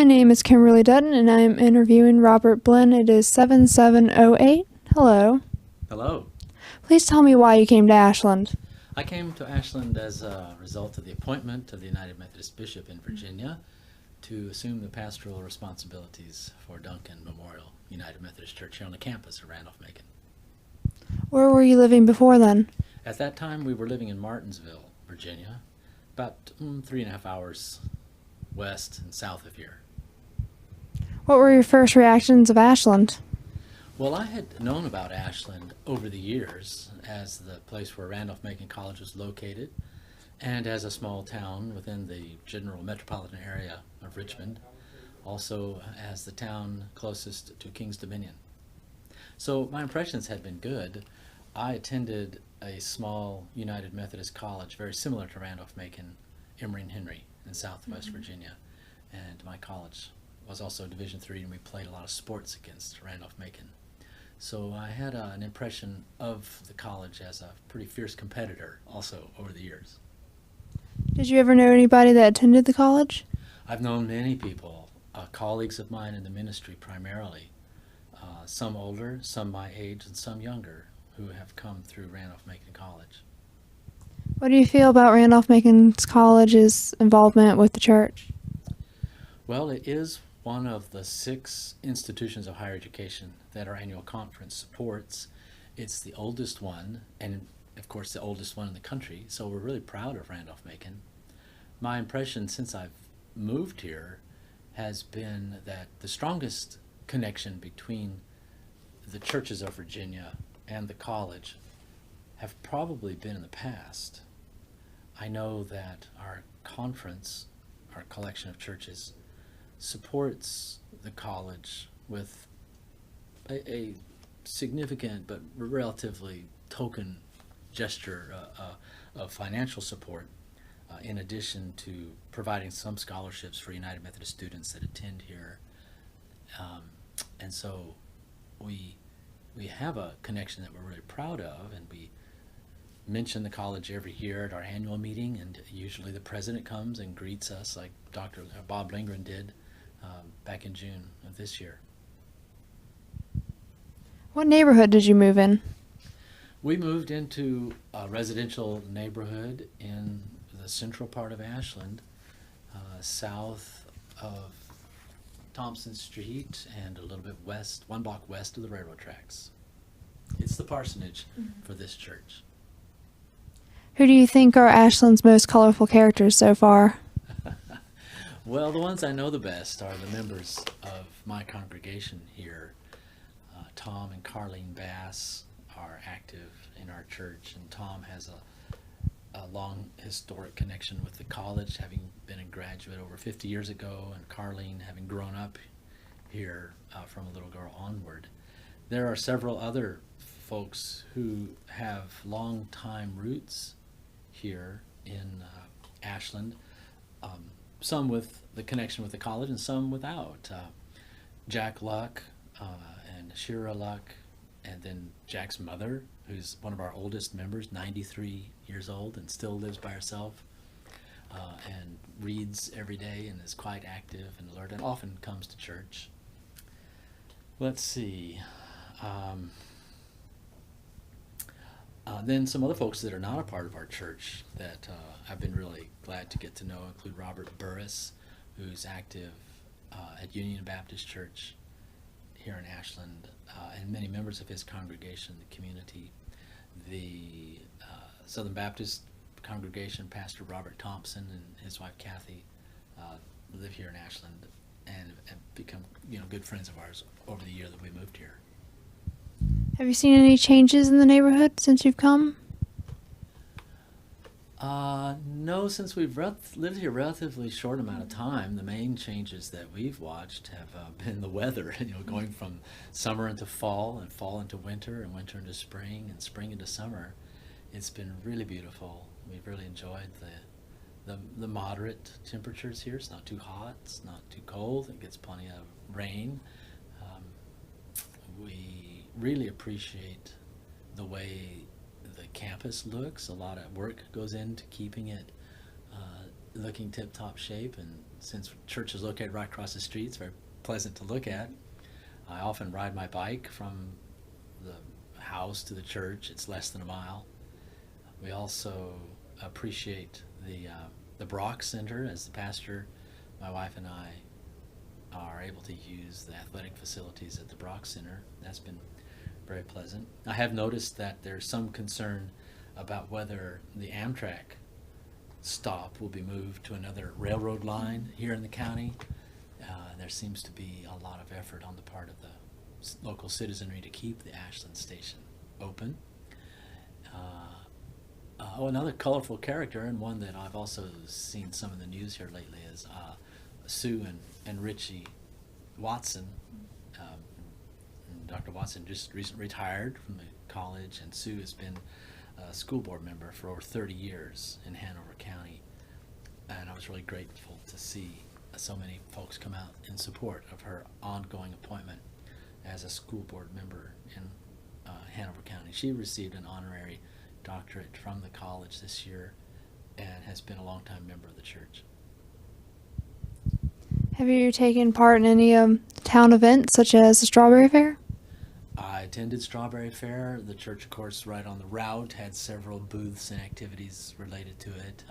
My name is Kimberly Dutton, and I am interviewing Robert Blinn. It is 7708. Hello. Hello. Please tell me why you came to Ashland. I came to Ashland as a result of the appointment of the United Methodist Bishop in Virginia to assume the pastoral responsibilities for Duncan Memorial United Methodist Church here on the campus of Randolph-Macon. Where were you living before then? At that time, we were living in Martinsville, Virginia, about 3.5 hours west and south of here. What were your first reactions of Ashland? Well, I had known about Ashland over the years as the place where Randolph-Macon College was located and as a small town within the general metropolitan area of Richmond, also as the town closest to King's Dominion. So my impressions had been good. I attended a small United Methodist college very similar to Randolph-Macon, Emory and Henry in Southwest Virginia, and my college was also Division III, and we played a lot of sports against Randolph-Macon. So I had an impression of the college as a pretty fierce competitor also over the years. Did you ever know anybody that attended the college? I've known many people, colleagues of mine in the ministry primarily, some older, some my age, and some younger, who have come through Randolph-Macon College. What do you feel about Randolph-Macon College's involvement with the church? Well, it is one of the 6 institutions of higher education that our annual conference supports. It's the oldest one, and of course the oldest one in the country, so we're really proud of Randolph-Macon. My impression since I've moved here has been that the strongest connection between the churches of Virginia and the college have probably been in the past. I know that our conference, our collection of churches, supports the college with a significant but relatively token gesture of financial support, in addition to providing some scholarships for United Methodist students that attend here. And so we have a connection that we're really proud of, and we mention the college every year at our annual meeting, and usually the president comes and greets us like Dr. Bob Lindgren did back in June of this year. What neighborhood did you move in? We moved into a residential neighborhood in the central part of Ashland, south of Thompson Street and a little bit west, 1 block west of the railroad tracks. It's the parsonage for this church. Who do you think are Ashland's most colorful characters so far? Well, the ones I know the best are the members of my congregation here. Tom and Carlene Bass are active in our church, and Tom has a long historic connection with the college, having been a graduate over 50 years ago, and Carlene having grown up here from a little girl onward. There are several other folks who have long-time roots here in Ashland, some with the connection with the college and some without. Jack Luck and Shira Luck, and then Jack's mother, who's one of our oldest members, 93 years old and still lives by herself, and reads every day and is quite active and alert and often comes to church. Let's see. Then some other folks that are not a part of our church that I've been really glad to get to know include Robert Burris, who's active at Union Baptist Church here in Ashland, and many members of his congregation, the community. The Southern Baptist congregation, Pastor Robert Thompson and his wife Kathy live here in Ashland and have become good friends of ours over the year that we moved here. Have you seen any changes in the neighborhood since you've come? No, since we've lived here a relatively short amount of time, the main changes that we've watched have been the weather, going from summer into fall and fall into winter and winter into spring and spring into summer. It's been really beautiful. We've really enjoyed the moderate temperatures here. It's not too hot, it's not too cold, it gets plenty of rain. We really appreciate the way the campus looks. A lot of work goes into keeping it looking tip-top shape, and since church is located right across the street, it's very pleasant to look at. I often ride my bike from the house to the church. It's less than a mile. We also appreciate the Brock Center. As the pastor, my wife and I are able to use the athletic facilities at the Brock Center. That's been very pleasant. I have noticed that there's some concern about whether the Amtrak stop will be moved to another railroad line here in the county. There seems to be a lot of effort on the part of the local citizenry to keep the Ashland station open. Another colorful character, and one that I've also seen some in the news here lately, is Sue and Richie Watson. Dr. Watson just recently retired from the college, and Sue has been a school board member for over 30 years in Hanover County. And I was really grateful to see so many folks come out in support of her ongoing appointment as a school board member in Hanover County. She received an honorary doctorate from the college this year and has been a longtime member of the church. Have you taken part in any town events such as the Strawberry Fair? I attended Strawberry Fair. The church, of course, right on the route, had several booths and activities related to it.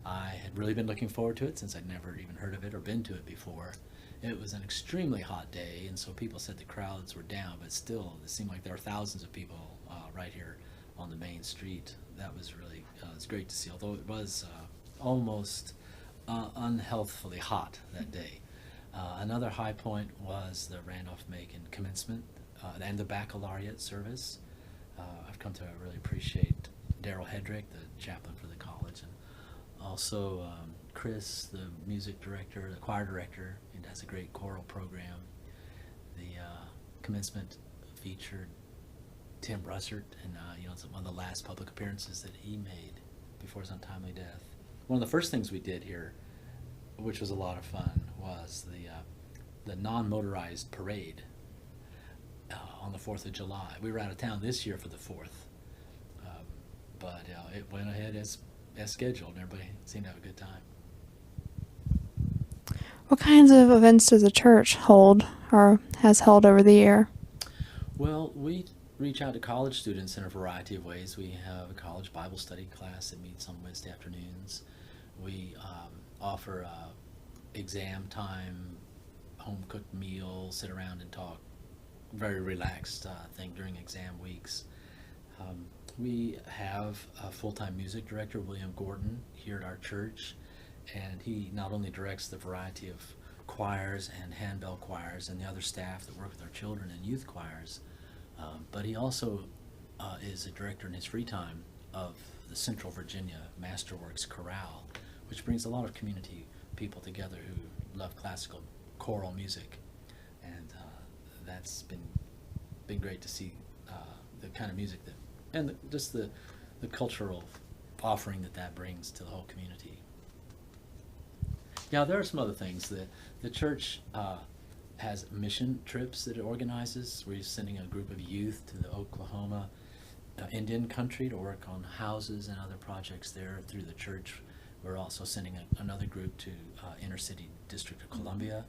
I had really been looking forward to it since I'd never even heard of it or been to it before. It was an extremely hot day, and so people said the crowds were down, but still, it seemed like there were thousands of people right here on the main street. That was really, it's great to see, although it was almost unhealthfully hot that day. Another high point was the Randolph-Macon commencement and the baccalaureate service. I've come to really appreciate Daryl Hedrick, the chaplain for the college, and also Chris, the music director, the choir director. He does a great choral program. The commencement featured Tim Russert, and it's one of the last public appearances that he made before his untimely death. One of the first things we did here, which was a lot of fun, was the non-motorized parade on the 4th of July. We were out of town this year for the 4th, but it went ahead as scheduled, and everybody seemed to have a good time. What kinds of events does the church hold or has held over the year? Well, we reach out to college students in a variety of ways. We have a college Bible study class that meets on Wednesday afternoons. We offer exam time, home-cooked meal, sit around and talk. Very relaxed thing during exam weeks. We have a full-time music director, William Gordon, here at our church, and he not only directs the variety of choirs and handbell choirs and the other staff that work with our children and youth choirs, but he also is a director in his free time of the Central Virginia Masterworks Chorale, which brings a lot of community people together who love classical choral music, and that's been great to see the kind of music that, and just the cultural offering that brings to the whole community. Yeah, there are some other things. The church has mission trips that it organizes. We're sending a group of youth to the Oklahoma Indian country to work on houses and other projects there through the church. We're also sending another group to inner city District of Columbia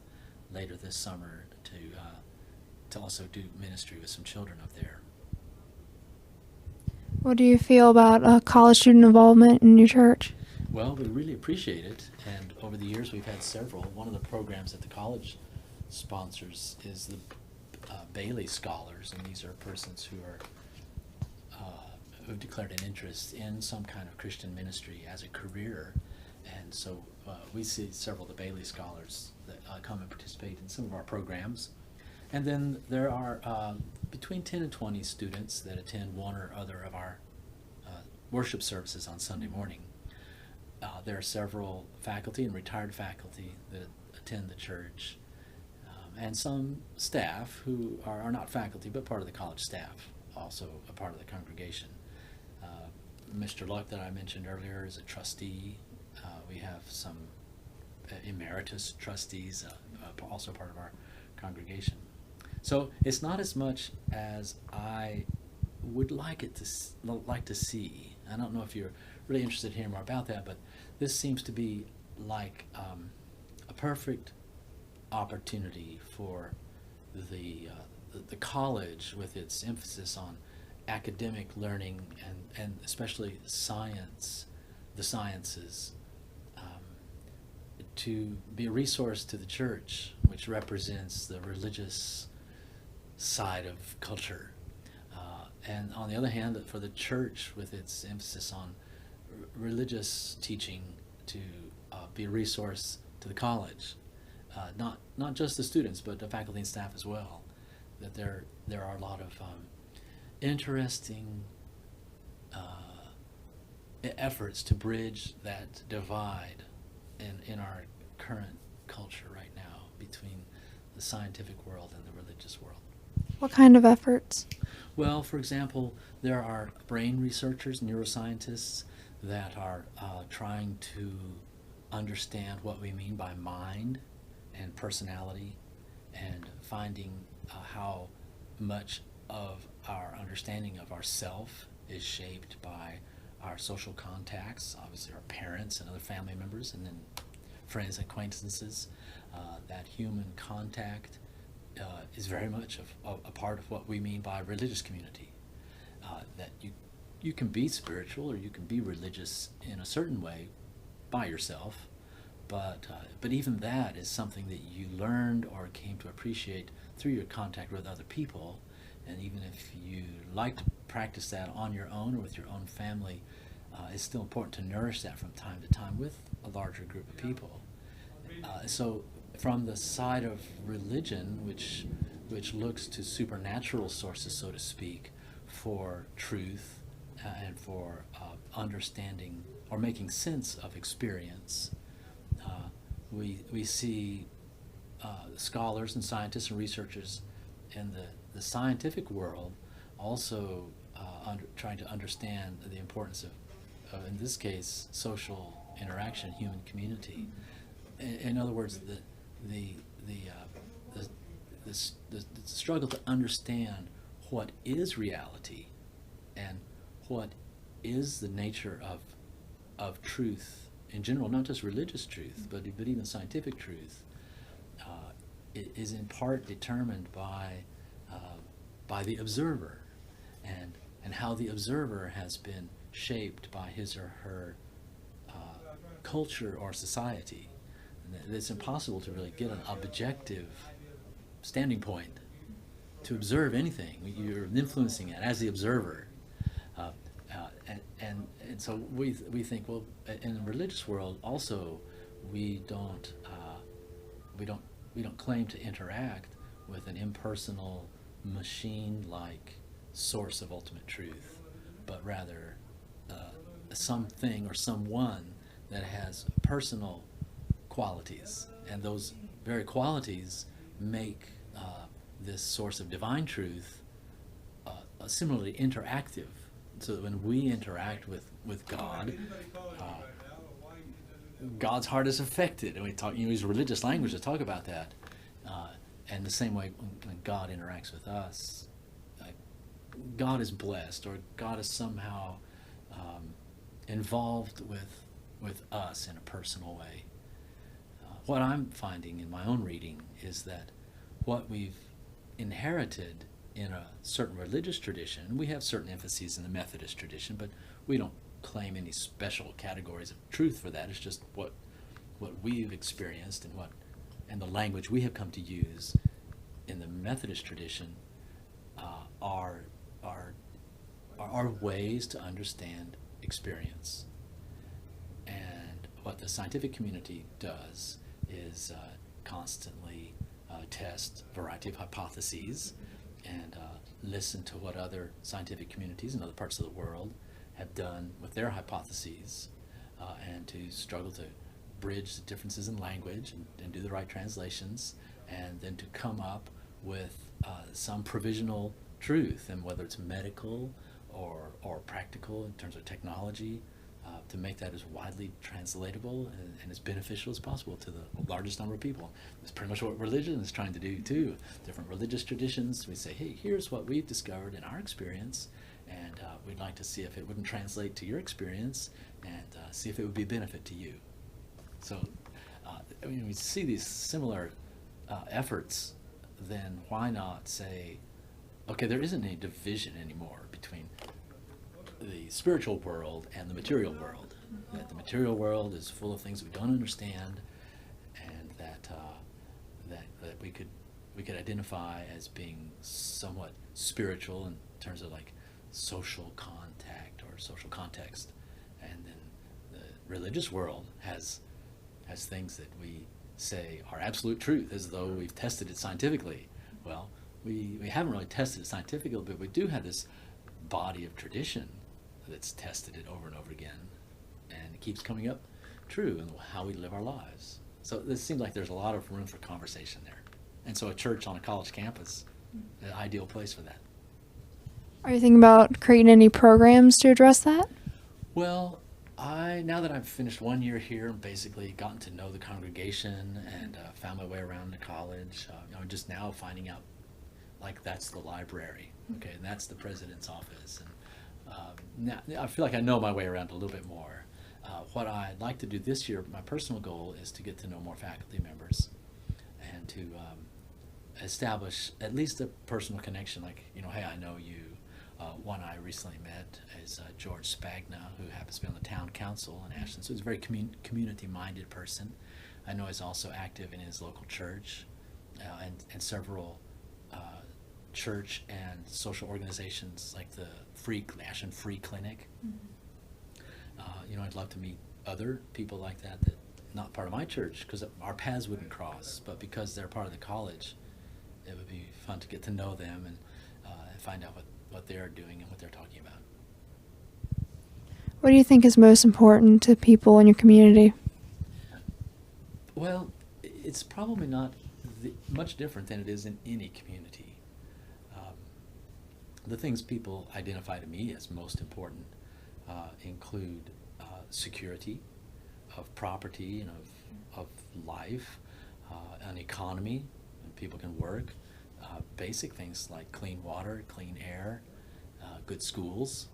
later this summer to also do ministry with some children up there. What do you feel about college student involvement in your church? Well, we really appreciate it, and over the years we've had several. One of the programs that the college sponsors is the Bailey Scholars, and these are persons who are who've declared an interest in some kind of Christian ministry as a career, and so we see several of the Bailey Scholars that come and participate in some of our programs. And then there are between 10 and 20 students that attend one or other of our worship services on Sunday morning. There are several faculty and retired faculty that attend the church, and some staff who are not faculty but part of the college staff, also a part of the congregation. Mr. Luck that I mentioned earlier is a trustee. We have some emeritus trustees, also part of our congregation. So it's not as much as I would like to see. I don't know if you're really interested in hearing more about that, but this seems to be like a perfect opportunity for the college, with its emphasis on academic learning and especially science, the sciences, to be a resource to the church, which represents the religious side of culture. And on the other hand, for the church, with its emphasis on religious teaching, to be a resource to the college, not just the students, but the faculty and staff as well. That there are a lot of interesting efforts to bridge that divide in our current culture right now between the scientific world and the religious world. What kind of efforts? Well, for example, there are brain researchers, neuroscientists, that are trying to understand what we mean by mind and personality, and finding how much of our understanding of ourself is shaped by our social contacts, obviously our parents and other family members, and then friends and acquaintances. That human contact is very much a part of what we mean by religious community. That you can be spiritual or you can be religious in a certain way by yourself, but even that is something that you learned or came to appreciate through your contact with other people. And even if you like to practice that on your own or with your own family, it's still important to nourish that from time to time with a larger group of people. So from the side of religion, which looks to supernatural sources, so to speak, for truth and for understanding or making sense of experience, we see scholars and scientists and researchers in the scientific world also trying to understand the importance of, in this case, social interaction, human community. In other words, the struggle to understand what is reality and what is the nature of truth in general, not just religious truth, but even scientific truth, is in part determined by the observer, and how the observer has been shaped by his or her culture or society. And it's impossible to really get an objective standing point to observe anything. You're influencing it as the observer. And so we think, well, in the religious world also, we don't claim to interact with an impersonal, machine-like source of ultimate truth, but rather something or someone that has personal qualities, and those very qualities make this source of divine truth similarly interactive. So that when we interact with God, God's heart is affected, and we use religious language to talk about that. And the same way, when God interacts with us, God is blessed, or God is somehow involved with us in a personal way. What I'm finding in my own reading is that what we've inherited in a certain religious tradition, we have certain emphases in the Methodist tradition, but we don't claim any special categories of truth for that. It's just what we've experienced and the language we have come to use in the Methodist tradition are ways to understand experience. And what the scientific community does is constantly test a variety of hypotheses and listen to what other scientific communities in other parts of the world have done with their hypotheses, and to struggle to bridge the differences in language and do the right translations, and then to come up with some provisional truth, and whether it's medical or practical in terms of technology, to make that as widely translatable and as beneficial as possible to the largest number of people. That's pretty much what religion is trying to do too. Different religious traditions, we say, hey, here's what we've discovered in our experience, and we'd like to see if it wouldn't translate to your experience, and see if it would be a benefit to you. So, I mean, we see these similar efforts, then why not say, okay, there isn't any division anymore between the spiritual world and the material world. That the material world is full of things we don't understand, and that we could identify as being somewhat spiritual in terms of like social contact or social context, and then the religious world has things that we say are absolute truth, as though we've tested it scientifically. Well, we haven't really tested it scientifically, but we do have this body of tradition that's tested it over and over again, and it keeps coming up true in how we live our lives. So it seems like there's a lot of room for conversation there. And so a church on a college campus, an ideal place for that. Are you thinking about creating any programs to address that? Well, now that I've finished 1 year here and basically gotten to know the congregation and found my way around the college, I'm just now finding out, like, that's the library, okay, and that's the president's office. And now I feel like I know my way around a little bit more. What I'd like to do this year, my personal goal, is to get to know more faculty members and to establish at least a personal connection, like, hey, I know you. One I recently met is George Spagna, who happens to be on the town council in Ashland. So he's a very community-minded person. I know he's also active in his local church and several church and social organizations like the Ashland Free Clinic. I'd love to meet other people like that not part of my church, because our paths wouldn't cross, but because they're part of the college, it would be fun to get to know them and find out what they're doing and what they're talking about. What do you think is most important to people in your community? Well, it's probably not much different than it is in any community. The things people identify to me as most important include security of property and of life, an economy, and people can work, basic things like clean water, clean air, good schools,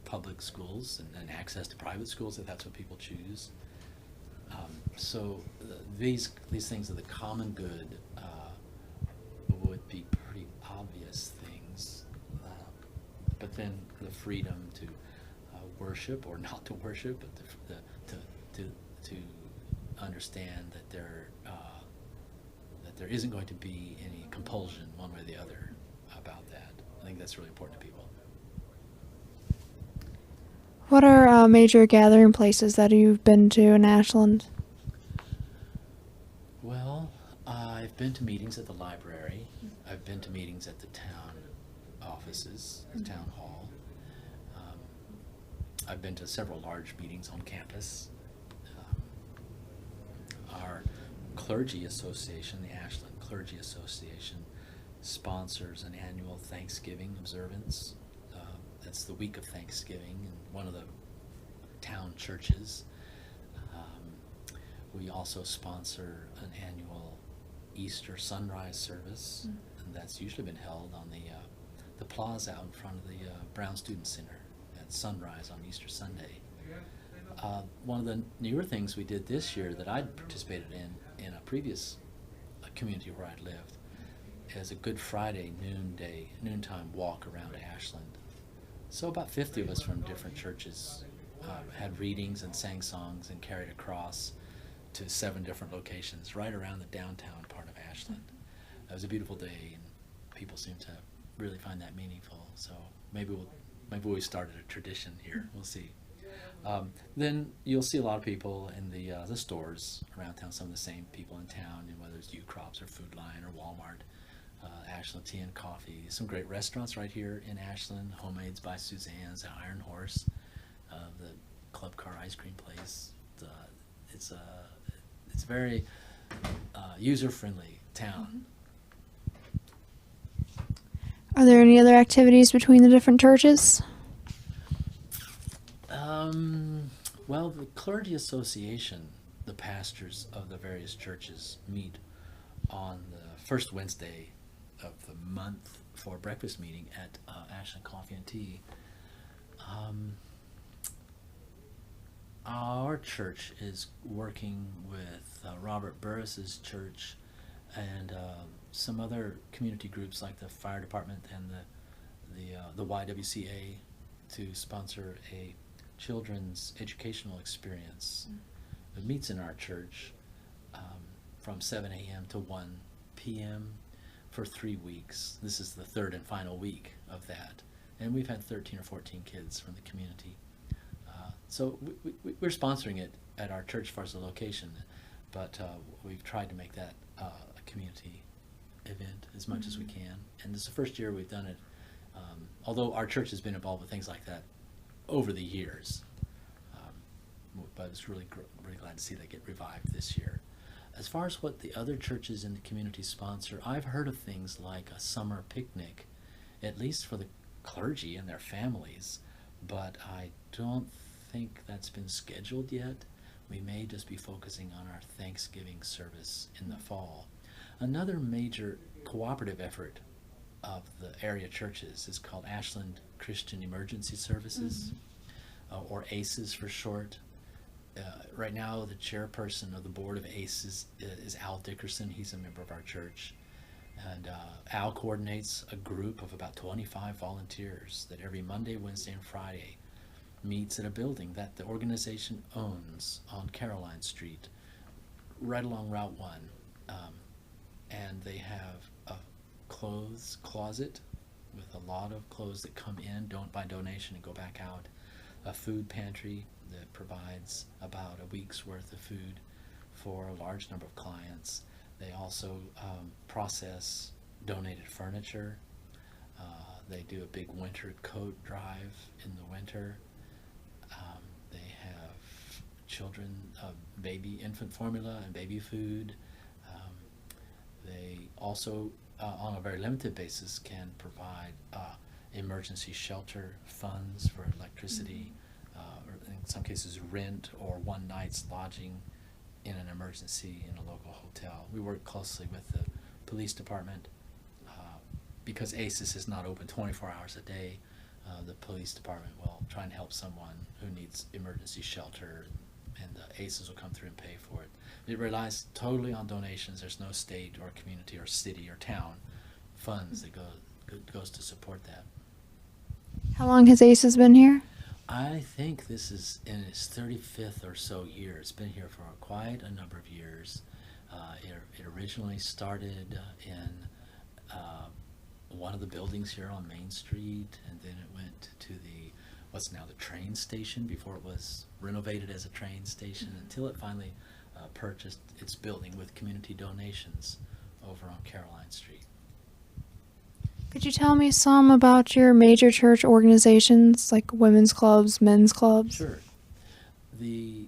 public schools, and access to private schools if that's what people choose. So these things are the common good, would be pretty obvious things, but then the freedom to worship or not to worship, but to understand that there isn't going to be any compulsion one way or the other about that. I think that's really important to people. What are major gathering places that you've been to in Ashland? Well, I've been to meetings at the library. I've been to meetings at the town offices, the town hall. I've been to several large meetings on campus. Our clergy association, the Ashland Clergy Association, sponsors an annual Thanksgiving observance. That's the week of Thanksgiving in one of the town churches. We also sponsor an annual Easter sunrise service, and that's usually been held on the plaza out in front of the Brown Student Center at sunrise on Easter Sunday. One of the newer things we did this year that I'd participated in a previous community where I'd lived is a Good Friday noontime walk around Ashland. So about 50 of us from different churches had readings and sang songs and carried across to 7 different locations right around the downtown part of Ashland. It was a beautiful day, and people seemed to really find that meaningful. So maybe we started a tradition here. We'll see. Then you'll see a lot of people in the stores around town, some of the same people in town, and whether it's U-Crops or Food Lion or Walmart, Ashland Tea and Coffee, some great restaurants right here in Ashland, Homemades by Suzanne's, the Iron Horse, the Club Car Ice Cream Place. It's a very user-friendly town. Are there any other activities between the different churches? Well, the Clergy Association, the pastors of the various churches, meet on the first Wednesday of the month for a breakfast meeting at Ashland Coffee and Tea. Our church is working with Robert Burris's church and some other community groups like the fire department and the YWCA to sponsor a children's educational experience. It meets in our church from 7 a.m. to 1 p.m. for 3 weeks. This is the third and final week of that. And we've had 13 or 14 kids from the community. So we're sponsoring it at our church as far as the location, but we've tried to make that a community event as much as we can. And this is the first year we've done it, although our church has been involved with things like that over the years. But I was really glad to see that get revived this year. As far as what the other churches in the community sponsor, I've heard of things like a summer picnic, at least for the clergy and their families, but I don't think that's been scheduled yet. We may just be focusing on our Thanksgiving service in the fall. Another major cooperative effort of the area churches is called Ashland Christian Emergency Services, or ACES for short. Right now, the chairperson of the board of ACES is Al Dickerson. He's a member of our church. And Al coordinates a group of about 25 volunteers that every Monday, Wednesday, and Friday meets at a building that the organization owns on Caroline Street, right along Route 1. And they have a clothes closet with a lot of clothes that come in by donation and go back out, a food pantry that provides about a week's worth of food for a large number of clients. They also process donated furniture. They do a big winter coat drive in the winter. They have children, infant formula and baby food. They also, on a very limited basis, can provide emergency shelter funds for electricity, or in some cases rent or one night's lodging in an emergency in a local hotel. We work closely with the police department because ACES is not open 24 hours a day. The police department will try and help someone who needs emergency shelter, and the ACES will come through and pay for it. It relies totally on donations. There's no state or community or city or town funds that goes to support that. How long has ACES been here? I think this is in its 35th or so year. It's been here for quite a number of years. It originally started in one of the buildings here on Main Street, and then it went to what's now the train station before it was renovated as a train station, until it finally purchased its building with community donations over on Caroline Street. Could you tell me some about your major church organizations, like women's clubs, men's clubs? Sure. The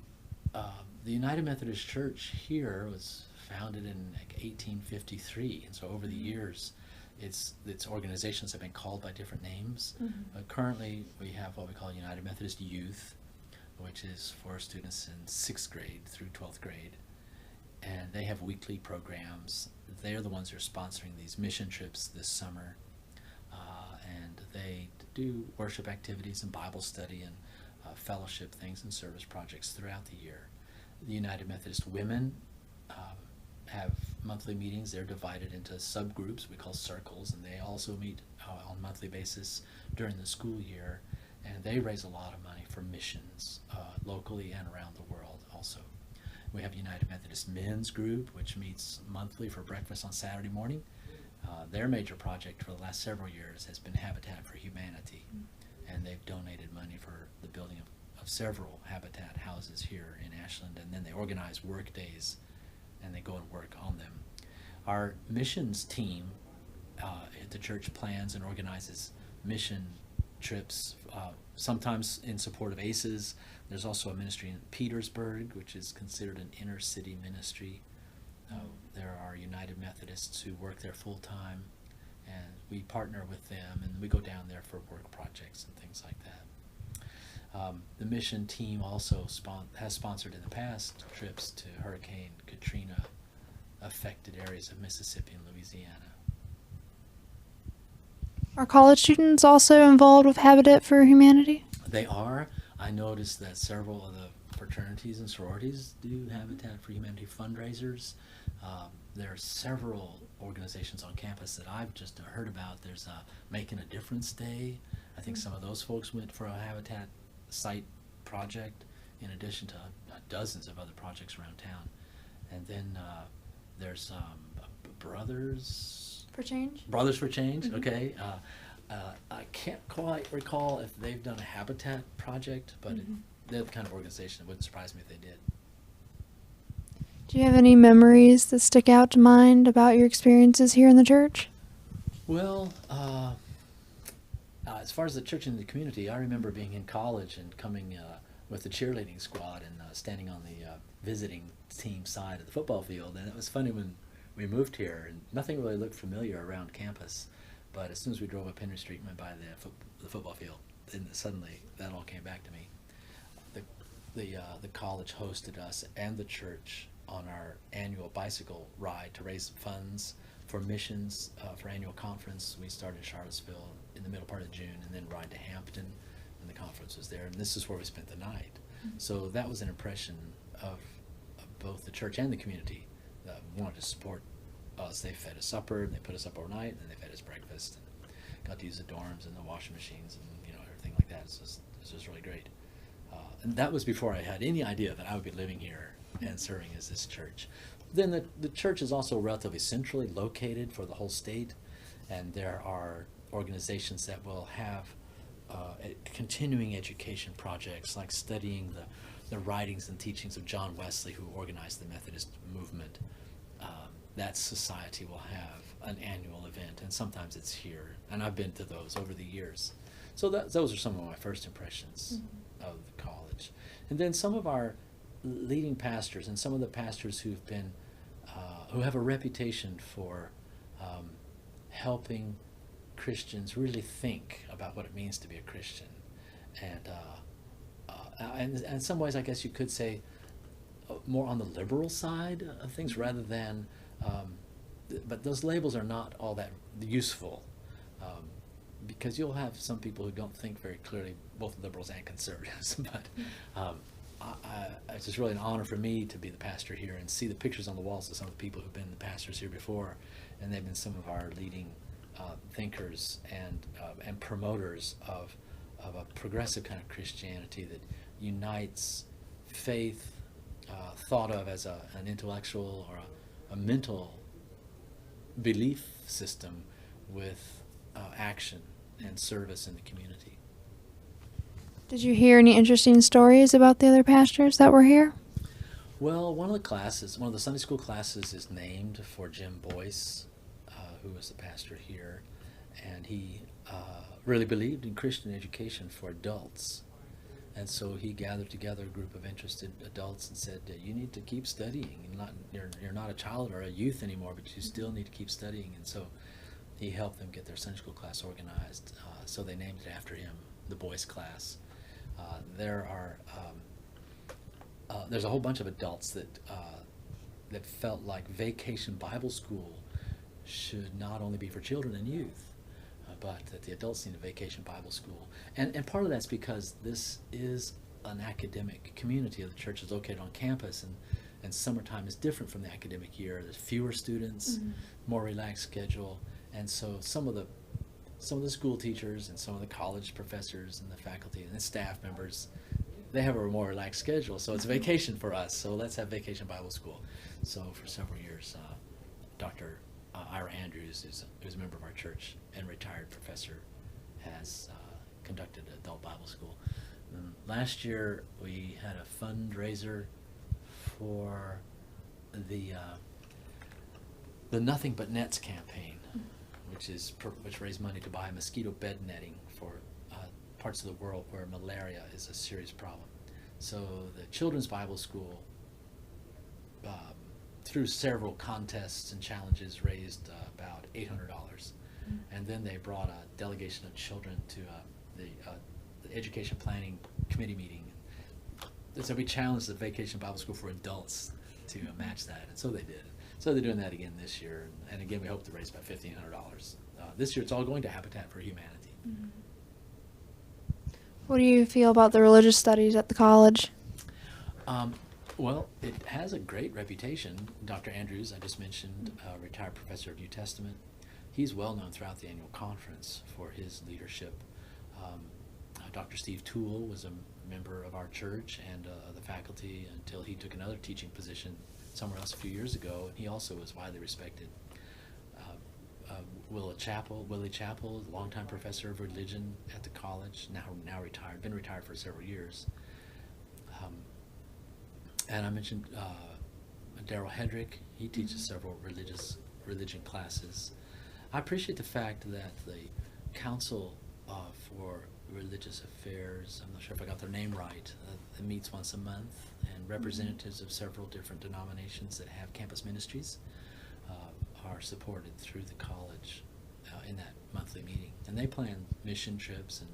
United Methodist Church here was founded in 1853, and so over the years, its organizations have been called by different names. Currently, we have what we call United Methodist Youth, which is for students in 6th grade through 12th grade, and they have weekly programs. They're the ones who are sponsoring these mission trips this summer, and they do worship activities and Bible study and fellowship things and service projects throughout the year. The United Methodist Women have monthly meetings. They're divided into subgroups we call circles, and they also meet on a monthly basis during the school year, and they raise a lot of money for missions locally and around the world also. We have United Methodist Men's Group, which meets monthly for breakfast on Saturday morning. Their major project for the last several years has been Habitat for Humanity, and they've donated money for the building of several Habitat houses here in Ashland, and then they organize work days and they go and work on them. Our missions team at the church plans and organizes mission trips, sometimes in support of ACES. There's also a ministry in Petersburg, which is considered an inner city ministry. There are United Methodists who work there full time, and we partner with them, and we go down there for work projects and things like that. The mission team also has sponsored in the past trips to Hurricane Katrina affected areas of Mississippi and Louisiana. Are college students also involved with Habitat for Humanity? They are. I noticed that several of the fraternities and sororities do Habitat for Humanity fundraisers. There are several organizations on campus that I've just heard about. There's a Making a Difference Day. I think some of those folks went for a Habitat site project, in addition to dozens of other projects around town. And then there's Brothers For change? Brothers for Change. Okay. I can't quite recall if they've done a Habitat project, but they're the kind of organization. It wouldn't surprise me if they did. Do you have any memories that stick out to mind about your experiences here in the church? Well, as far as the church and the community, I remember being in college and coming with the cheerleading squad and standing on the visiting team side of the football field. And it was funny when we moved here, and nothing really looked familiar around campus. But as soon as we drove up Henry Street and went by the football field, then suddenly that all came back to me. The college hosted us and the church on our annual bicycle ride to raise funds for missions for annual conference. We started in Charlottesville in the middle part of June, and then ride to Hampton, and the conference was there. And this is where we spent the night. So that was an impression of both the church and the community that wanted to support us. They fed us supper, and they put us up overnight, and they fed us breakfast, and got to use the dorms and the washing machines and everything like that. It was just really great. And that was before I had any idea that I would be living here and serving as this church. Then the church is also relatively centrally located for the whole state, and there are organizations that will have continuing education projects, like studying the writings and teachings of John Wesley, who organized the Methodist movement. That society will have an annual event, and sometimes it's here, and I've been to those over the years. So those are some of my first impressions of the college. And then some of our leading pastors and some of the pastors who have a reputation for helping Christians really think about what it means to be a Christian. And in some ways, I guess you could say more on the liberal side of things rather than, but those labels are not all that useful, because you'll have some people who don't think very clearly, both liberals and conservatives. But it's just really an honor for me to be the pastor here and see the pictures on the walls of some of the people who've been the pastors here before, and they've been some of our leading thinkers and promoters of a progressive kind of Christianity that unites faith, thought of as an intellectual or a mental belief system, with action and service in the community. Did you hear any interesting stories about the other pastors that were here? Well, one of the Sunday school classes is named for Jim Boyce, who was the pastor here, and he really believed in Christian education for adults. And so he gathered together a group of interested adults and said, you need to keep studying. You're not a child or a youth anymore, but you still need to keep studying. And so he helped them get their Sunday school class organized. So they named it after him, the Boyce class. There's a whole bunch of adults that felt like Vacation Bible School should not only be for children and youth, but that the adults need a Vacation Bible School. And part of that's because this is an academic community. The church is located on campus, and summertime is different from the academic year. There's fewer students, more relaxed schedule, and so some of the school teachers and some of the college professors and the faculty and the staff members, they have a more relaxed schedule, so it's vacation for us, so let's have Vacation Bible School. So for several years, Dr. Ira Andrews, who's a member of our church and retired professor, has conducted adult Bible school. And last year we had a fundraiser for the Nothing But Nets campaign, which raised money to buy mosquito bed netting for parts of the world where malaria is a serious problem. So the Children's Bible School, through several contests and challenges, raised about $800. And then they brought a delegation of children to the Education Planning Committee meeting. So we challenged the Vacation Bible School for adults to match that, and so they did. So they're doing that again this year, and again we hope to raise about $1,500. This year it's all going to Habitat for Humanity. What do you feel about the religious studies at the college? Well, it has a great reputation. Dr. Andrews, I just mentioned, retired professor of New Testament. He's well known throughout the annual conference for his leadership. Dr. Steve Toole was a member of our church and the faculty until he took another teaching position somewhere else a few years ago, and he also was widely respected. Willie Chappell, longtime professor of religion at the college, now retired, been retired for several years. And I mentioned Darrell Hedrick. He teaches several religion classes. I appreciate the fact that the Council for Religious Affairs, I'm not sure if I got their name right, it meets once a month, and representatives of several different denominations that have campus ministries are supported through the college in that monthly meeting. And they plan mission trips and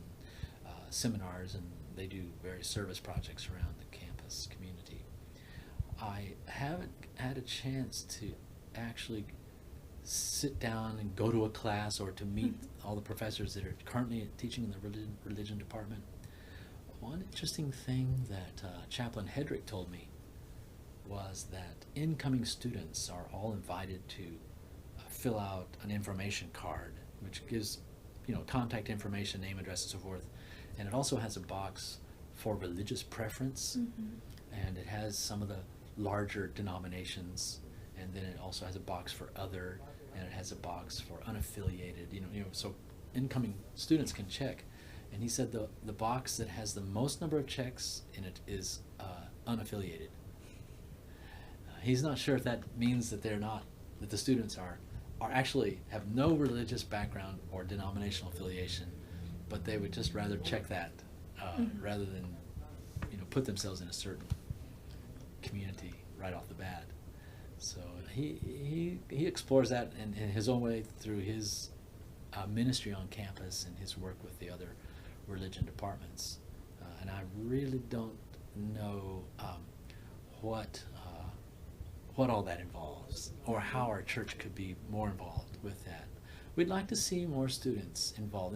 seminars, and they do various service projects around the campus community. I haven't had a chance to actually sit down and go to a class or to meet all the professors that are currently teaching in the religion department. One interesting thing that Chaplain Hedrick told me was that incoming students are all invited to fill out an information card, which gives, contact information, name, address, and so forth. And it also has a box for religious preference, and it has some of the larger denominations, and then it also has a box for other, and it has a box for unaffiliated, so incoming students can check. And he said the box that has the most number of checks in it is unaffiliated. He's not sure if that means that that the students are actually have no religious background or denominational affiliation, but they would just rather check that rather than put themselves in a certain community right off the bat. So he explores that in his own way through his ministry on campus and his work with the other religion departments. And I really don't know what all that involves, or how our church could be more involved with that. We'd like to see more students involved.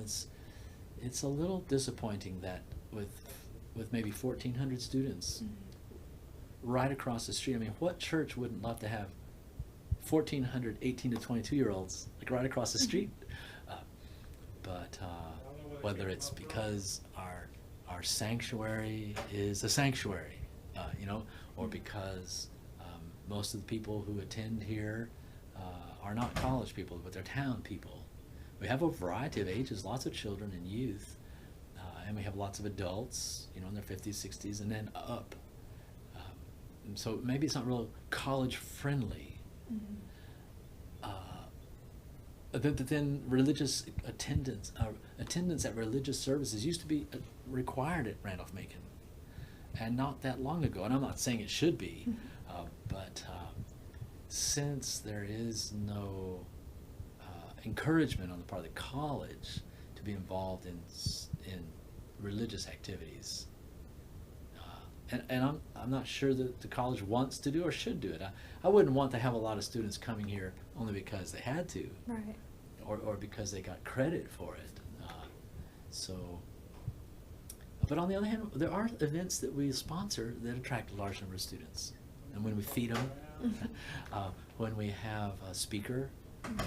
It's a little disappointing that with maybe 1,400 students right across the street. I mean, what church wouldn't love to have 1,400 18 to 22-year-olds like right across the street? But whether it's because our sanctuary is a sanctuary, or because most of the people who attend here are not college people, but they're town people. We have a variety of ages, lots of children and youth, and we have lots of adults, in their 50s, 60s, and then up. And so maybe it's not real college friendly. But then religious attendance at religious services used to be required at Randolph-Macon, and not that long ago. And I'm not saying it should be, but since there is no encouragement on the part of the college to be involved in religious activities, and I'm not sure that the college wants to do or should do it. I wouldn't want to have a lot of students coming here only because they had to, Right. or because they got credit for it. But on the other hand, there are events that we sponsor that attract a large number of students. And when we feed them, when we have a speaker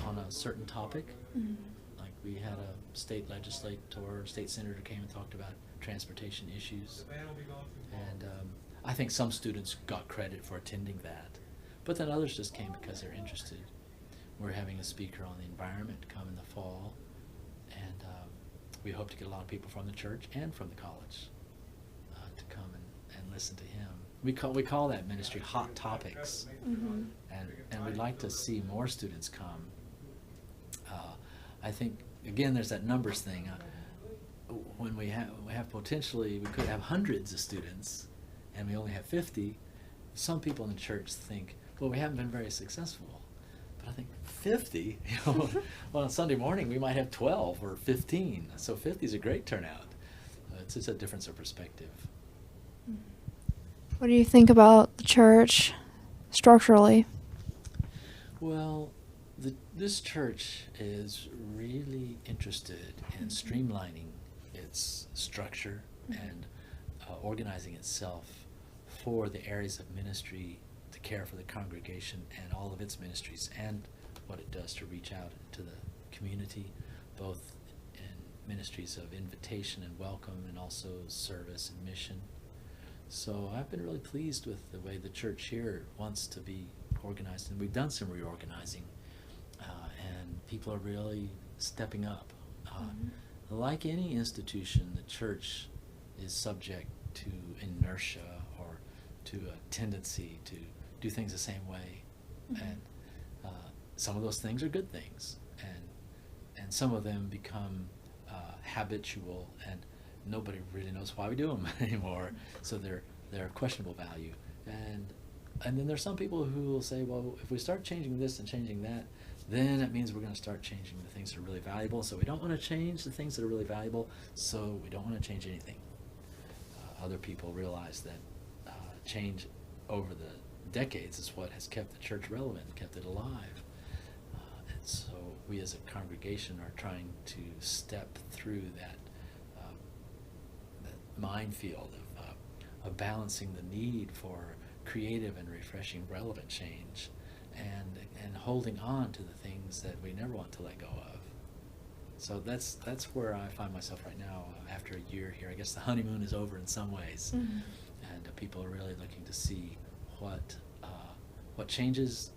on a certain topic, like we had a state legislator, state senator came and talked about transportation issues. And I think some students got credit for attending that, but then others just came because they're interested. We're having a speaker on the environment come in the fall, and we hope to get a lot of people from the church and from the college to come and listen to him. We call that ministry Hot Topics, and we'd like to see more students come. I think again there's that numbers thing. When we have potentially, we could have hundreds of students, and we only have 50. Some people in the church think, well, we haven't been very successful. But I think 50, well, on Sunday morning we might have 12 or 15. So 50 is a great turnout. It's just a difference of perspective. What do you think about the church structurally? Well, this church is really interested in streamlining its structure and organizing itself for the areas of ministry to care for the congregation and all of its ministries, and what it does to reach out to the community, both in ministries of invitation and welcome, and also service and mission. So I've been really pleased with the way the church here wants to be organized, and we've done some reorganizing, and people are really stepping up. Like any institution, the church is subject to inertia or to a tendency to do things the same way, and some of those things are good things, and some of them become habitual, and nobody really knows why we do them anymore. So they're of questionable value, and then there's some people who will say, well, if we start changing this and changing that, then it means we're going to start changing the things that are really valuable. So we don't want to change the things that are really valuable, so we don't want to change anything. Other people realize that change over the decades is what has kept the church relevant, kept it alive. And so we as a congregation are trying to step through that minefield of balancing the need for creative and refreshing relevant change, and holding on to the things that we never want to let go of. So that's where I find myself right now after a year here. I guess the honeymoon is over in some ways, and people are really looking to see what changes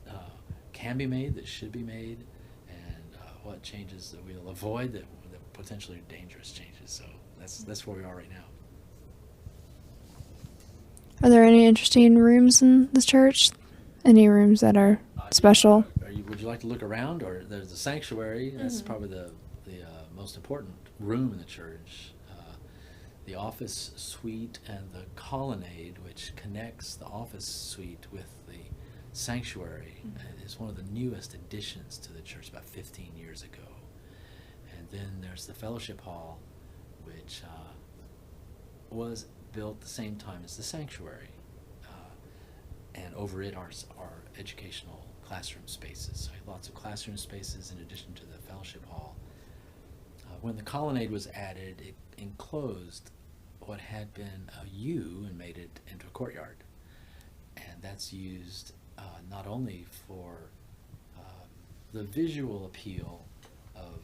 can be made, that should be made, and what changes that we'll avoid that potentially are dangerous changes. So that's where we are right now. Are there any interesting rooms in the church? Any rooms that are special? Would you like to look around? Or there's the sanctuary. That's probably the most important room in the church. The office suite and the colonnade, which connects the office suite with the sanctuary, is one of the newest additions to the church, about 15 years ago. And then there's the fellowship hall, which was built the same time as the sanctuary, and over it are educational classroom spaces. So lots of classroom spaces in addition to the fellowship hall. When the colonnade was added, it enclosed what had been a U and made it into a courtyard, and that's used not only for the visual appeal of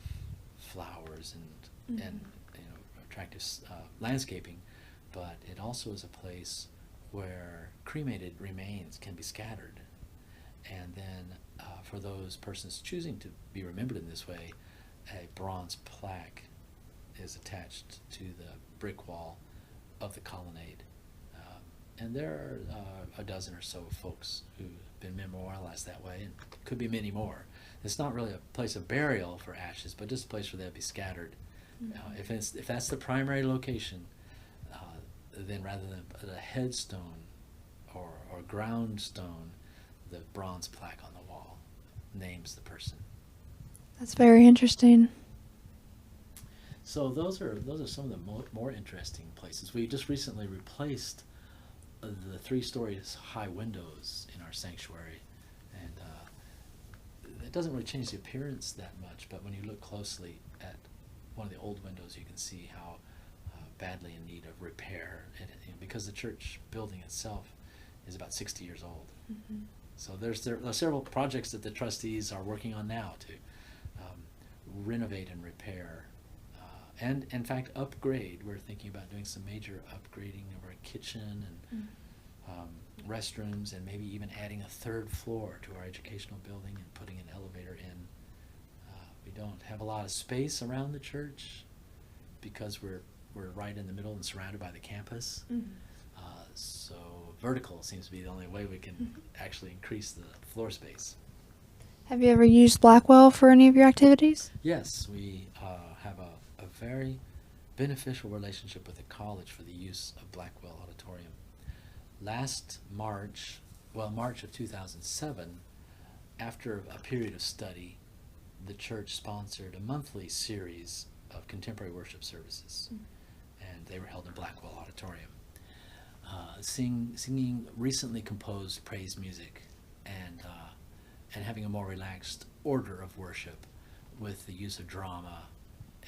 flowers and attractive landscaping, but it also is a place where cremated remains can be scattered. And then for those persons choosing to be remembered in this way, a bronze plaque is attached to the brick wall of the colonnade. And there are a dozen or so folks who've been memorialized that way, and could be many more. It's not really a place of burial for ashes, but just a place where they'll be scattered. If that's the primary location, then rather than a headstone or ground stone, the bronze plaque on the wall names the person. That's very interesting. So those are some of the more interesting places. We just recently replaced the 3-story high windows in our sanctuary, and it doesn't really change the appearance that much, but when you look closely at one of the old windows, you can see how badly in need of repair, and because the church building itself is about 60 years old. So there are several projects that the trustees are working on now to renovate and repair, and in fact upgrade. We're thinking about doing some major upgrading of our kitchen and restrooms, and maybe even adding a 3rd floor to our educational building and putting an elevator in. We don't have a lot of space around the church because we're right in the middle and surrounded by the campus. So vertical seems to be the only way we can actually increase the floor space. Have you ever used Blackwell for any of your activities? Yes, we have a very beneficial relationship with the college for the use of Blackwell Auditorium. Last March of 2007, after a period of study, the church sponsored a monthly series of contemporary worship services, and they were held in Blackwell Auditorium. Singing recently composed praise music, and having a more relaxed order of worship with the use of drama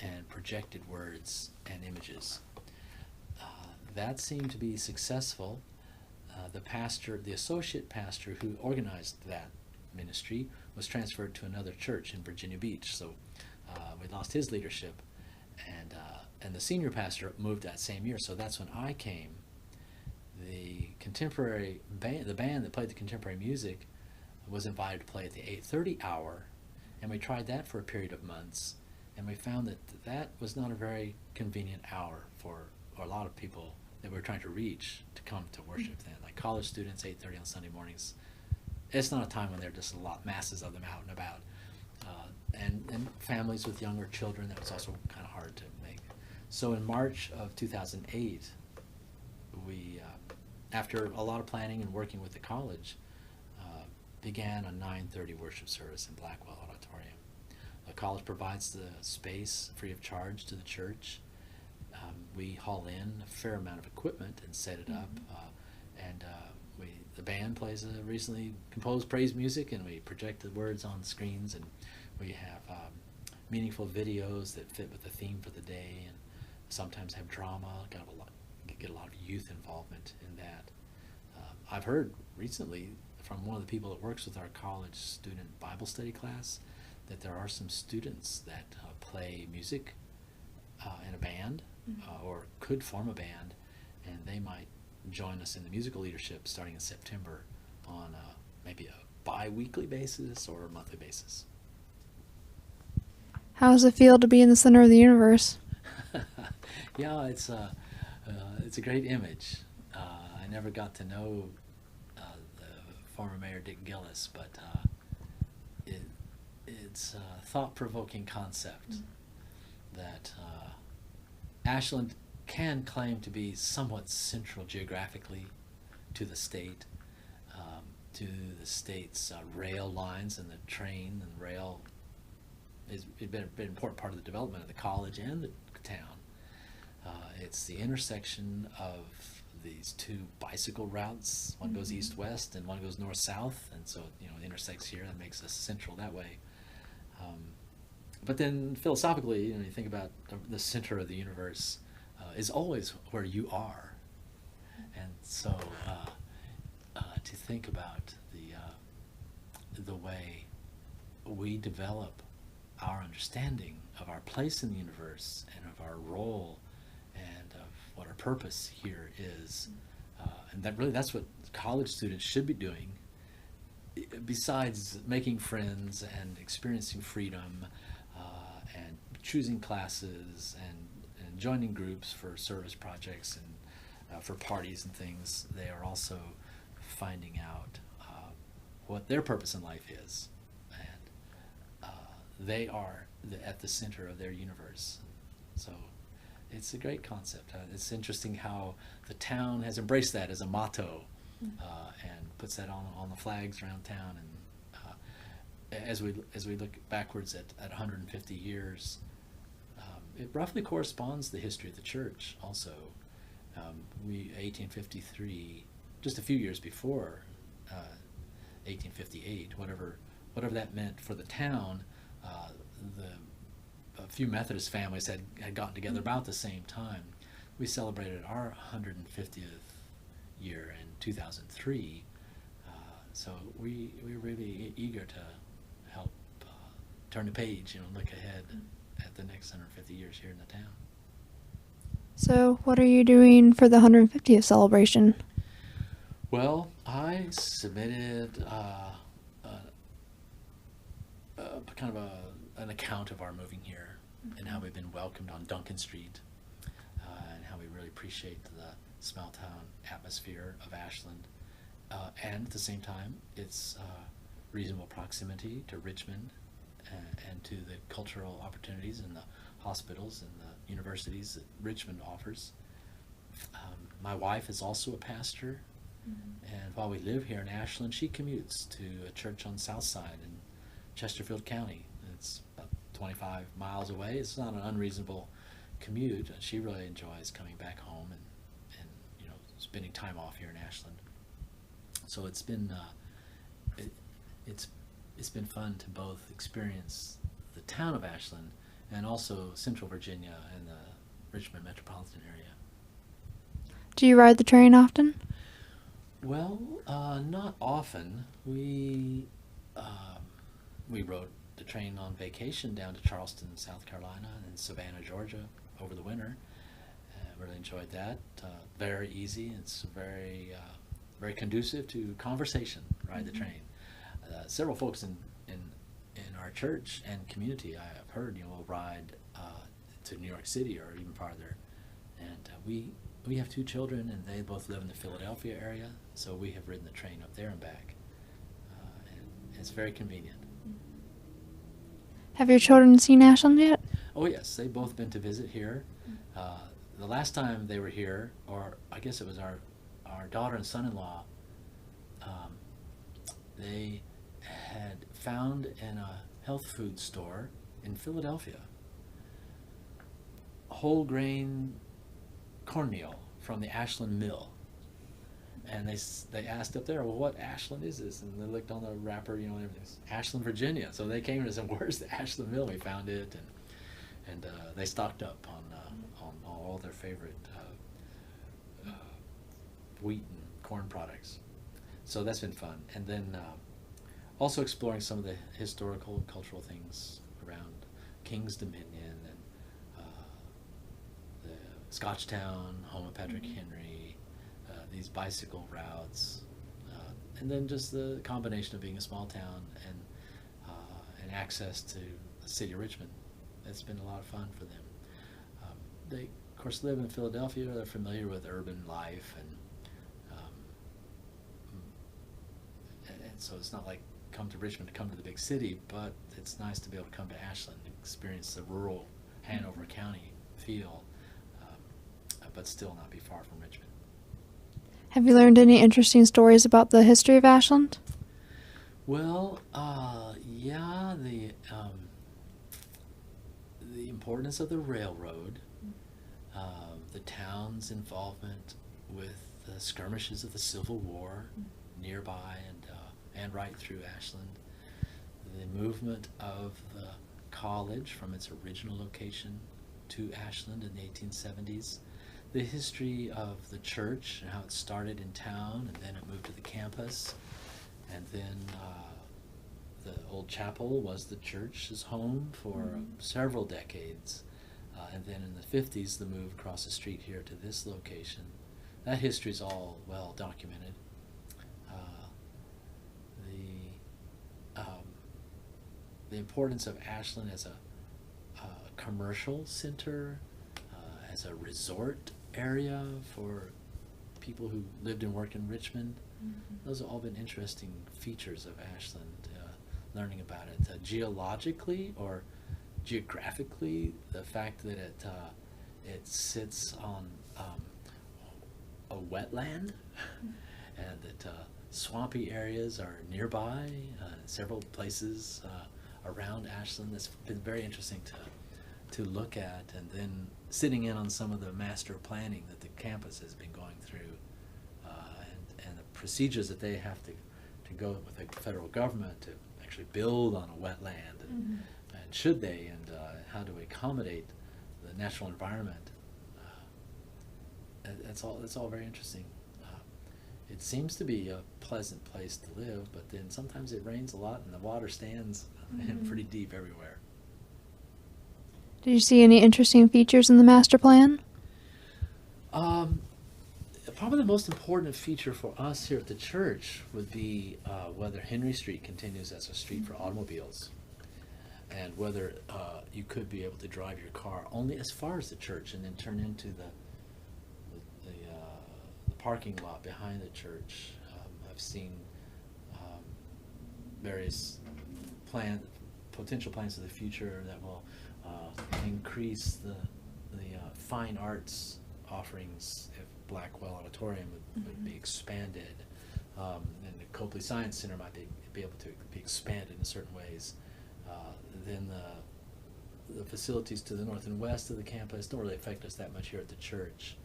and projected words and images. That seemed to be successful. The associate pastor who organized that ministry was transferred to another church in Virginia Beach. So we lost his leadership, and the senior pastor moved that same year. So that's when I came. The contemporary band, the band that played the contemporary music, was invited to play at the 8:30 hour, and we tried that for a period of months, and we found that that was not a very convenient hour for a lot of people that we were trying to reach to come to worship then. Like college students, 8:30 on Sunday mornings. It's not a time when there are just masses of them out and about. And families with younger children, that was also kind of hard to make. So in March of 2008, we, after a lot of planning and working with the college, began a 9:30 worship service in Blackwell Auditorium. The college provides the space free of charge to the church. We haul in a fair amount of equipment and set it up, and the band plays a recently composed praise music, and we project the words on the screens, and we have meaningful videos that fit with the theme for the day, and sometimes have drama. Get a lot of youth involvement in that. I've heard recently from one of the people that works with our college student Bible study class that there are some students that play music in a band, or could form a band, and they might join us in the musical leadership starting in September on maybe a bi-weekly basis or a monthly basis. How does it feel to be in the center of the universe? Yeah, it's a great image. I never got to know the former mayor Dick Gillis, but it's a thought-provoking concept that Ashland can claim to be somewhat central geographically to the state, to the state's rail lines, and the train and rail has been an important part of the development of the college and the town. It's the intersection of these two bicycle routes. One goes east-west and one goes north-south, and so it intersects here. That makes us central that way. But then philosophically, you think about the center of the universe is always where you are, and so to think about the way we develop our understanding of our place in the universe and of our role and of what our purpose here is, and that's what college students should be doing, besides making friends and experiencing freedom, and choosing classes and joining groups for service projects and for parties and things. They are also finding out what their purpose in life is, and they are at the center of their universe. So it's a great concept. It's interesting how the town has embraced that as a motto, and puts that on the flags around town. And as we look backwards at 150 years, it roughly corresponds to the history of the church. Also, 1853, just a few years before 1858, whatever that meant for the town. A few Methodist families had gotten together about the same time. We celebrated our 150th year in 2003, so we're really eager to help turn the page and look ahead at the next 150 years here in the town. So what are you doing for the 150th celebration? Well, I submitted kind of an account of our moving here, and how we've been welcomed on Duncan Street, and how we really appreciate the small town atmosphere of Ashland, and at the same time its reasonable proximity to Richmond, and to the cultural opportunities and the hospitals and the universities that Richmond offers. My wife is also a pastor, and while we live here in Ashland, she commutes to a church on the south side in Chesterfield County. It's about 25 miles away. It's not an unreasonable commute. She really enjoys coming back home and spending time off here in Ashland. So it's been it's been fun to both experience the town of Ashland and also Central Virginia and the Richmond metropolitan area. Do you ride the train often? Well, not often. We rode the train on vacation down to Charleston, South Carolina, and Savannah, Georgia, over the winter. Really enjoyed that. Very easy. It's very conducive to conversation. Ride the train. Several folks in our church and community, I have heard, will ride to New York City or even farther. And we have two children, and they both live in the Philadelphia area, so we have ridden the train up there and back. And it's very convenient. Have your children seen Ashland yet? Oh yes, they've both been to visit here. The last time they were here, or I guess it was our daughter and son-in-law, they had found in a health food store in Philadelphia whole grain cornmeal from the Ashland mill. And they asked up there, well, what Ashland is this? And they looked on the wrapper, and everything's Ashland, Virginia. So they came and said, where's the Ashland mill? We found it, and they stocked up on all their favorite wheat and corn products. So that's been fun. And then also exploring some of the historical and cultural things around King's Dominion and the Scotchtown, home of Patrick Henry, these bicycle routes, and then just the combination of being a small town and access to the city of Richmond. That's been a lot of fun for them. They, of course, live in Philadelphia. They're familiar with urban life, and so it's not like come to Richmond to come to the big city, but it's nice to be able to come to Ashland and experience the rural Hanover County feel, but still not be far from Richmond. Have you learned any interesting stories about the history of Ashland? Well, yeah, the importance of the railroad, the town's involvement with the skirmishes of the Civil War nearby and right through Ashland, the movement of the college from its original location to Ashland in the 1870s, the history of the church and how it started in town and then it moved to the campus, and then the old chapel was the church's home for several decades, and then in the 50s the move across the street here to this location. That history is all well documented. The importance of Ashland as a commercial center, as a resort area for people who lived and worked in Richmond. Those have all been interesting features of Ashland, learning about it. Geologically or geographically, the fact that it sits on a wetland and that swampy areas are nearby, several places around Ashland. That's been very interesting to look at, and then sitting in on some of the master planning that the campus has been going through, and the procedures that they have to go with the federal government to actually build on a wetland, and should they, and how do we accommodate the natural environment. That's all very interesting. It seems to be a pleasant place to live, but then sometimes it rains a lot and the water stands pretty deep everywhere. Did you see any interesting features in the master plan? Probably the most important feature for us here at the church would be whether Henry Street continues as a street for automobiles, and whether you could be able to drive your car only as far as the church and then turn into the parking lot behind the church. I've seen various potential plans of the future that will increase the fine arts offerings if Blackwell Auditorium would be expanded, and the Copley Science Center might be able to be expanded in certain ways. Then the facilities to the north and west of the campus don't really affect us that much here at the church.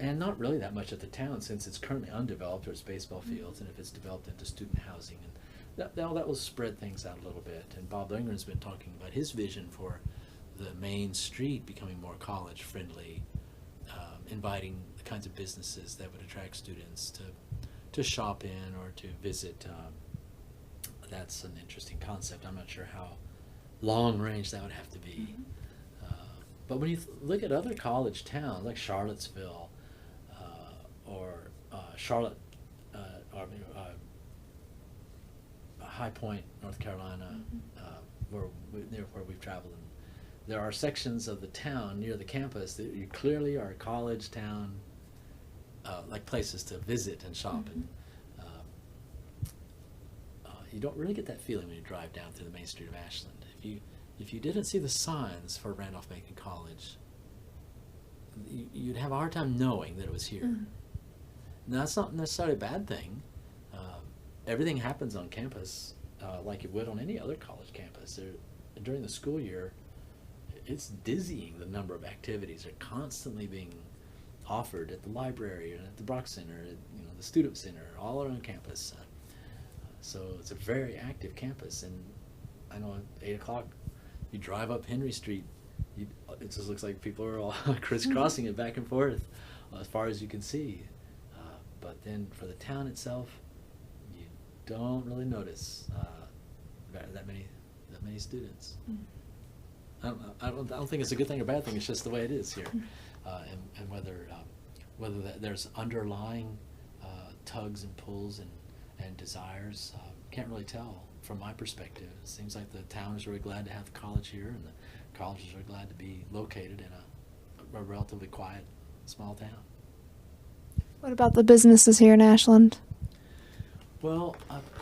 And not really that much at the town, since it's currently undeveloped, or it's baseball fields, and if it's developed into student housing, and that will spread things out a little bit. And Bob Lingren's been talking about his vision for the main street becoming more college friendly, inviting the kinds of businesses that would attract students to shop in or to visit. That's an interesting concept. I'm not sure how long range that would have to be. Mhm. But when you look at other college towns like Charlottesville or Charlotte, or High Point, North Carolina, near where we've traveled, and there are sections of the town near the campus that you clearly are a college town, like places to visit and shop. And you don't really get that feeling when you drive down through the main street of Ashland. If you didn't see the signs for Randolph-Macon College, you'd have a hard time knowing that it was here. Now, that's not necessarily a bad thing. Everything happens on campus like it would on any other college campus. During the school year, it's dizzying the number of activities that are constantly being offered at the library and at the Brock Center, at, the Student Center, all around campus. So it's a very active campus, and I know at 8 o'clock you drive up Henry Street, it just looks like people are all crisscrossing it back and forth as far as you can see. But then for the town itself, you don't really notice that many students. I don't think it's a good thing or bad thing. It's just the way it is here, and whether there's underlying tugs and pulls and desires, can't really tell from my perspective. It seems like the town is really glad to have the college here, and the colleges are glad to be located in a relatively quiet, small town. What about the businesses here in Ashland? Well,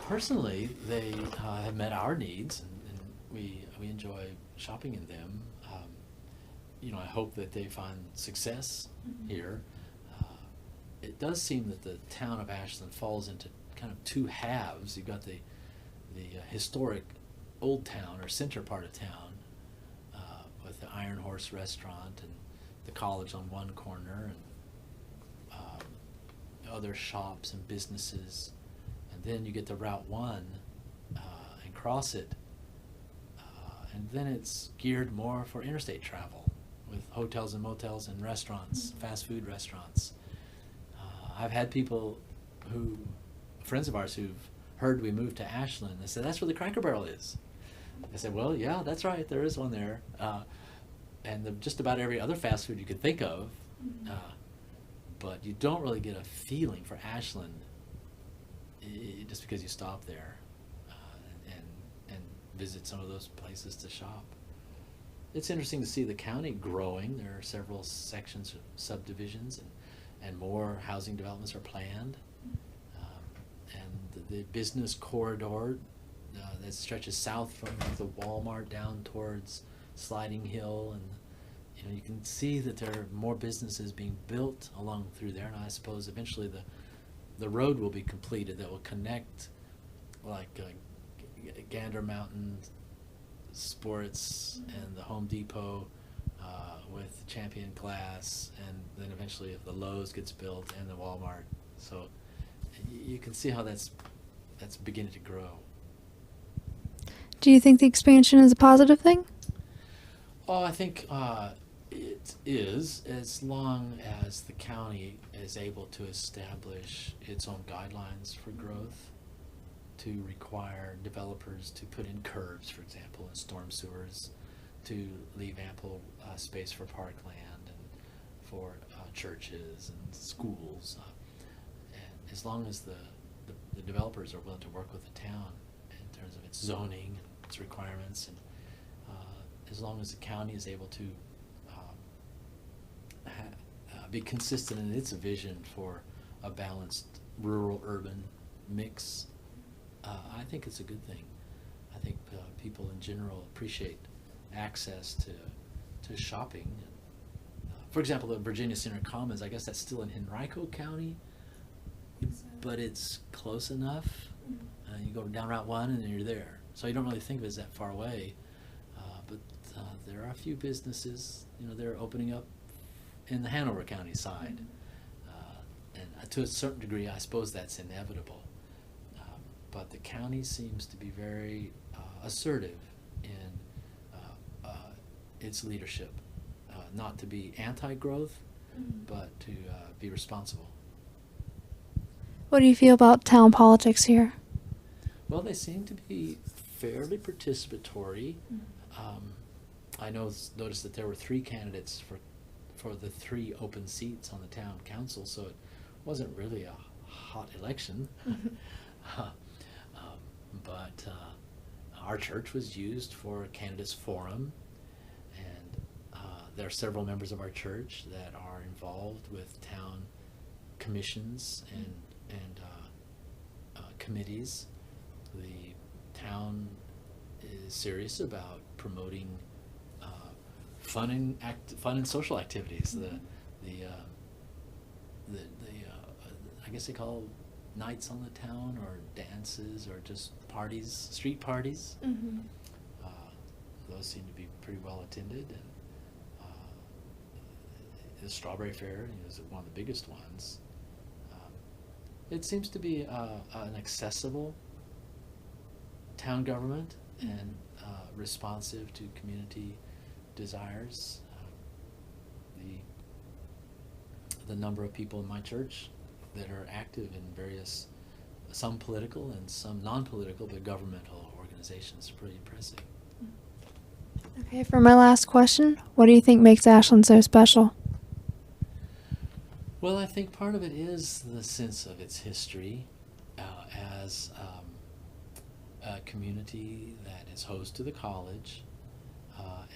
personally, they have met our needs, and we enjoy shopping in them. I hope that they find success here. It does seem that the town of Ashland falls into kind of two halves. You've got the historic old town or center part of town with the Iron Horse restaurant and the college on one corner, and other shops and businesses. And then you get to Route 1 and cross it, and then it's geared more for interstate travel with hotels and motels and restaurants, fast food restaurants. I've had people friends of ours who've heard we moved to Ashland. They said, "That's where the Cracker Barrel is." I said, "Well, yeah, that's right. There is one there." And just about every other fast food you could think of. But you don't really get a feeling for Ashland just because you stop there and visit some of those places to shop. It's interesting to see the county growing. There are several sections, subdivisions, and more housing developments are planned. And the business corridor that stretches south from the Walmart down towards Sliding Hill, and you can see that there are more businesses being built along through there, and I suppose eventually the road will be completed that will connect like Gander Mountain Sports and the Home Depot with Champion Glass, and then eventually if the Lowe's gets built and the Walmart. So you can see how that's beginning to grow. Do you think the expansion is a positive thing? Oh, I think it is, as long as the county is able to establish its own guidelines for growth, to require developers to put in curbs, for example, in storm sewers, to leave ample space for parkland and for churches and schools. And as long as the developers are willing to work with the town in terms of its zoning, its requirements, and as long as the county is able to be consistent in its vision for a balanced rural-urban mix, I think it's a good thing. I think people in general appreciate access to shopping. For example, the Virginia Center Commons, I guess that's still in Henrico County, but it's close enough. You go down Route 1 and then you're there. So you don't really think of it as that far away. But there are a few businesses, they're opening up in the Hanover County side. And to a certain degree, I suppose that's inevitable. But the county seems to be very assertive in its leadership, not to be anti-growth, but to be responsible. What do you feel about town politics here? Well, they seem to be fairly participatory. I noticed that there were 3 candidates for the 3 open seats on the town council, so it wasn't really a hot election. But our church was used for a candidates forum, and there are several members of our church that are involved with town commissions and committees. The town is serious about promoting fun and social activities. I guess they call nights on the town, or dances, or just parties, street parties. Those seem to be pretty well attended, and the Strawberry Fair is one of the biggest ones. It seems to be an accessible town government and responsive to community desires. The number of people in my church that are active in various, some political and some non-political, but governmental organizations is pretty impressive. Okay, for my last question, what do you think makes Ashland so special? Well, I think part of it is the sense of its history as a community that is host to the college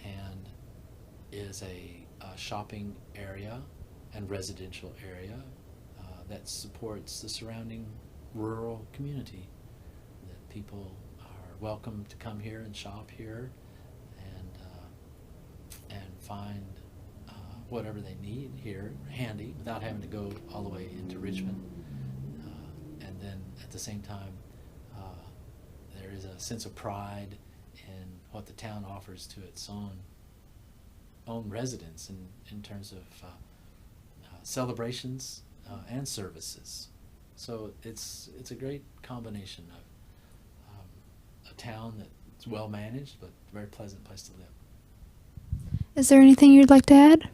and is a shopping area and residential area that supports the surrounding rural community. That people are welcome to come here and shop here and find whatever they need here handy without having to go all the way into Richmond. And then at the same time, there is a sense of pride in what the town offers to its own residents in terms of celebrations and services. So it's a great combination of a town that's well managed but a very pleasant place to live. Is there anything you'd like to add?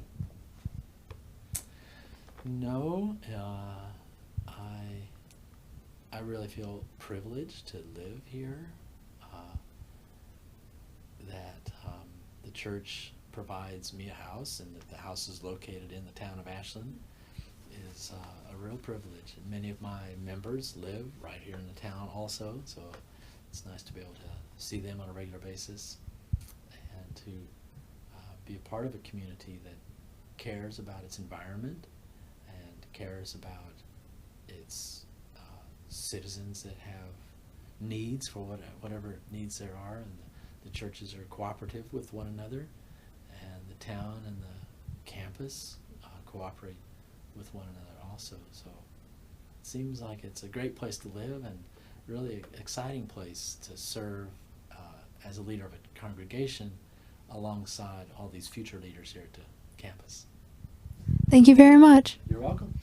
No, I really feel privileged to live here. That the church provides me a house, and that the house is located in the town of Ashland is a real privilege. And many of my members live right here in the town also, so it's nice to be able to see them on a regular basis and to be a part of a community that cares about its environment and cares about its citizens that have needs for whatever needs there are, and the churches are cooperative with one another, and the town and the campus cooperate with one another also. So it seems like it's a great place to live and really an exciting place to serve as a leader of a congregation alongside all these future leaders here at the campus. Thank you very much. You're welcome.